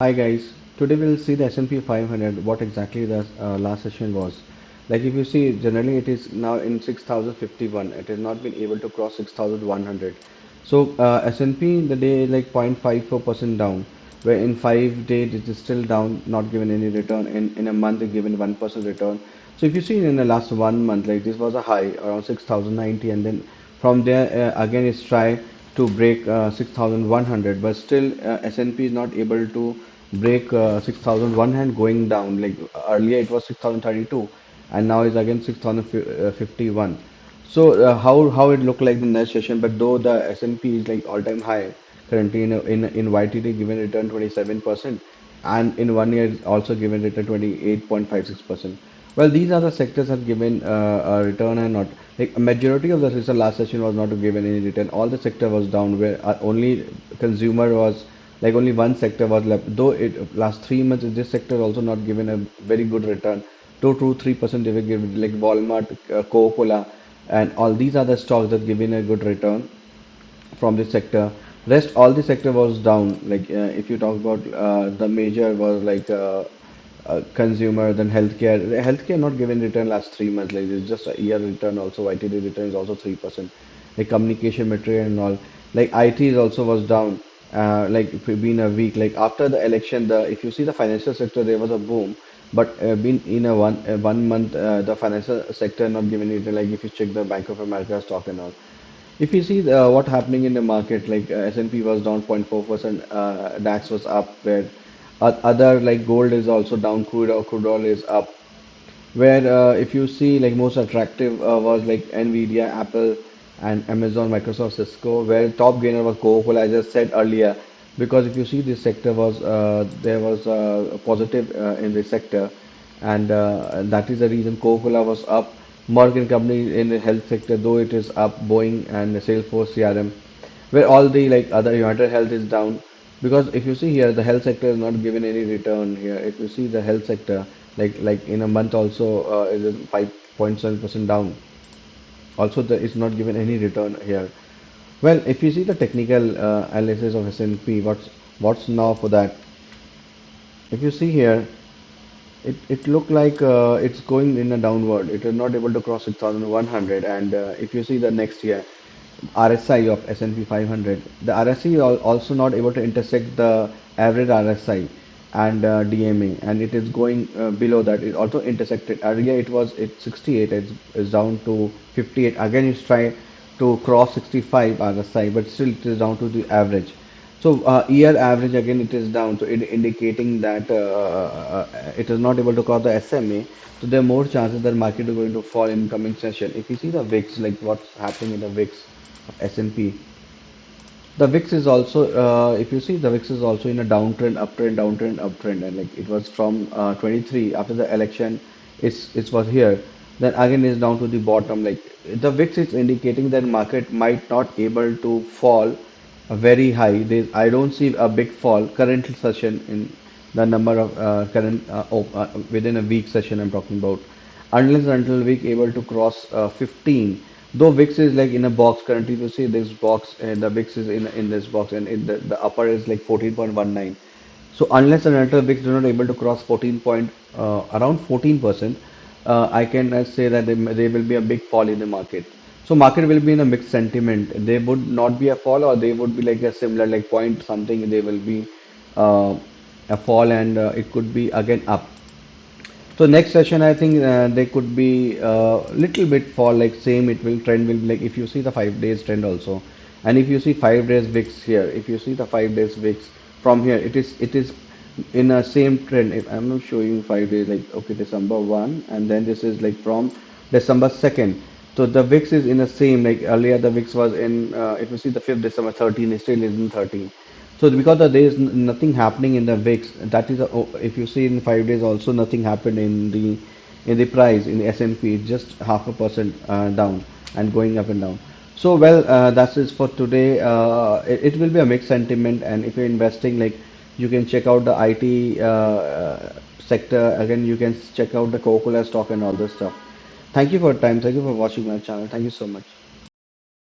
Hi guys, today we'll see the S&P 500, what exactly the last session was. Like if you see, generally it is now in 6051, it has not been able to cross 6100. So S&P in the day is like 0.54% down, where in 5 days it is still down, not given any return. In a month it given 1% return. So if you see in the last 1 month, like this was a high around 6090, and then from there again it's try to break 6100, but still S&P is not able to break 6001 going down. Like earlier it was 6032 and now it's again 6051. So how it looked like the next session, but though the S&P is like all-time high currently in YTD given return 27%, and in 1 year it's also given return 28.56%. Well, these are the sectors that given a return, and not like a majority of the research last session was not given any return. All the sector was down, where only consumer was like only one sector was left. Though it last 3 months this sector also not given a very good return. 2 to 3% they were given, like Walmart, Coca-Cola, and all these are the stocks that given a good return from this sector. Rest all the sector was down. Like if you talk about the major was like consumer, then healthcare. The healthcare not given return last 3 months. Like it's just a year return. Also YTD return is also 3%. Like communication material and all. Like IT is also was down. Like if it been a week. Like after the election, the if you see the financial sector, there was a boom. But been in a 1 month, the financial sector not given it. Like if you check the Bank of America stock and all. If you see what happening in the market, like S&P was down 0.4%, DAX was up, where other like gold is also down, crude oil is up. Where if you see like most attractive was like Nvidia, Apple, and Amazon, Microsoft, Cisco, where top gainer was Coca-Cola, as I just said earlier. Because if you see this sector was there was a positive in this sector, and that is the reason Coca-Cola was up. Morgan company in the health sector, though it is up, Boeing and Salesforce CRM, where all the like other United Health is down. Because if you see here, the health sector is not given any return here. If you see the health sector, like in a month also is 5.7% down. Also, it's not given any return here. Well, if you see the technical analysis of S&P, what's now for that? If you see here, it looked like it's going in a downward. It is not able to cross 6,100. And if you see the next year, RSI of S&P 500, the RSI is also not able to intersect the average RSI and DMA, and it is going below that. It also intersected. Earlier it was at 68, it's down to 58. Again, it's trying to cross 65 RSI, but still it is down to the average. So year average again it is down, so it indicating that it is not able to cross the SMA. So there are more chances that market is going to fall in coming session. If you see the VIX, like what's happening in the VIX of S&P, the VIX is also, if you see, the VIX is also in a downtrend, uptrend, downtrend, uptrend, and like it was from 23 after the election, it was here. Then again is down to the bottom. Like the VIX is indicating that market might not able to fall very high. I don't see a big fall current session in the number of current within a week session I'm talking about, unless until we able to cross 15. Though VIX is like in a box currently, you see this box, and the VIX is in this box, and the upper is like 14.19. So unless and until VIX do not able to cross 14 point around 14%, I can say that there will be a big fall in the market. So market will be in a mixed sentiment. There would not be a fall, or they would be like a similar like point something. There will be uh, a fall, and it could be again up. So next session, I think there could be little bit fall, like same. It will trend will be like if you see the 5 days trend also, and if you see 5 days VIX here, if you see the 5 days VIX from here, it is in a same trend. If I'm not showing 5 days, like okay, December 1, and then this is like from December 2nd. So the VIX is in the same, like earlier the VIX was in if you see the 5th December 13, it still is in 13. So because there is nothing happening in the VIX, that is if you see in 5 days also nothing happened in the price in the S&P, it's just half a percent down and going up and down. So well, that is for today. It will be a mixed sentiment, and if you're investing, like you can check out the IT sector again. You can check out the Coca-Cola stock and all this stuff. Thank you for your time. Thank you for watching my channel. Thank you so much.